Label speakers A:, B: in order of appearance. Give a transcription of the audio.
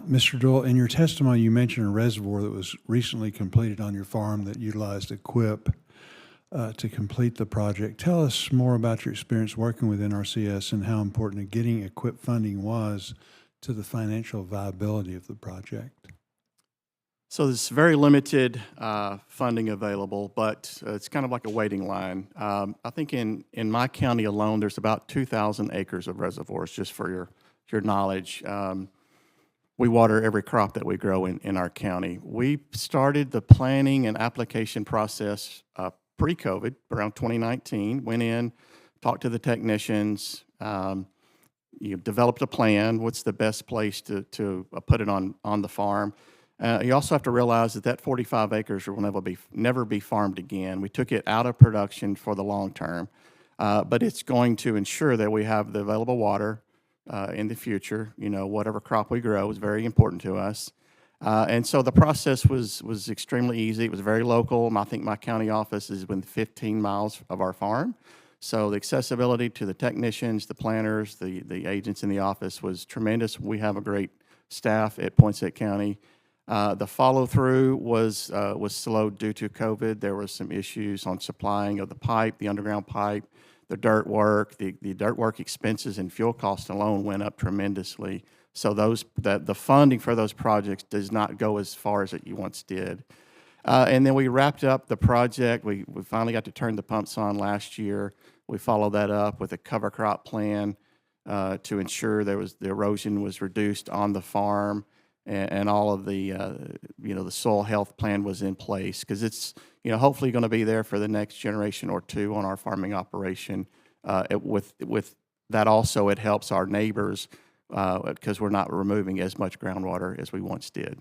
A: Mr. Doyle, in your testimony, you mentioned a reservoir that was recently completed on your farm that utilized equip to complete the project. Tell us more about your experience working with NRCS and how important getting equip funding was to the financial viability of the project.
B: So there's very limited funding available, but it's kind of like a waiting line. I think in my county alone, there's about 2,000 acres of reservoirs, just for your knowledge. We water every crop that we grow in our county. We started the planning and application process pre-COVID, around 2019. Went in, talked to the technicians, you developed a plan. What's the best place to put it on the farm? You also have to realize that 45 acres will never be farmed again. We took it out of production for the long term, but it's going to ensure that we have the available water in the future. You know, whatever crop we grow is very important to us. And so the process was extremely easy. It was very local. I think my county office is within 15 miles of our farm. So the accessibility to the technicians, the planners, the agents in the office was tremendous. We have a great staff at Poinsett County. The follow-through was slow due to COVID. There was some issues on supplying of the pipe, the underground pipe, the dirt work. The dirt work expenses and fuel costs alone went up tremendously. So the funding for those projects does not go as far as it once did. And then we wrapped up the project. We finally got to turn the pumps on last year. We followed that up with a cover crop plan to ensure the erosion was reduced on the farm. And all of the the soil health plan was in place, because it's hopefully going to be there for the next generation or two on our farming operation. With that also, it helps our neighbors because we're not removing as much groundwater as we once did.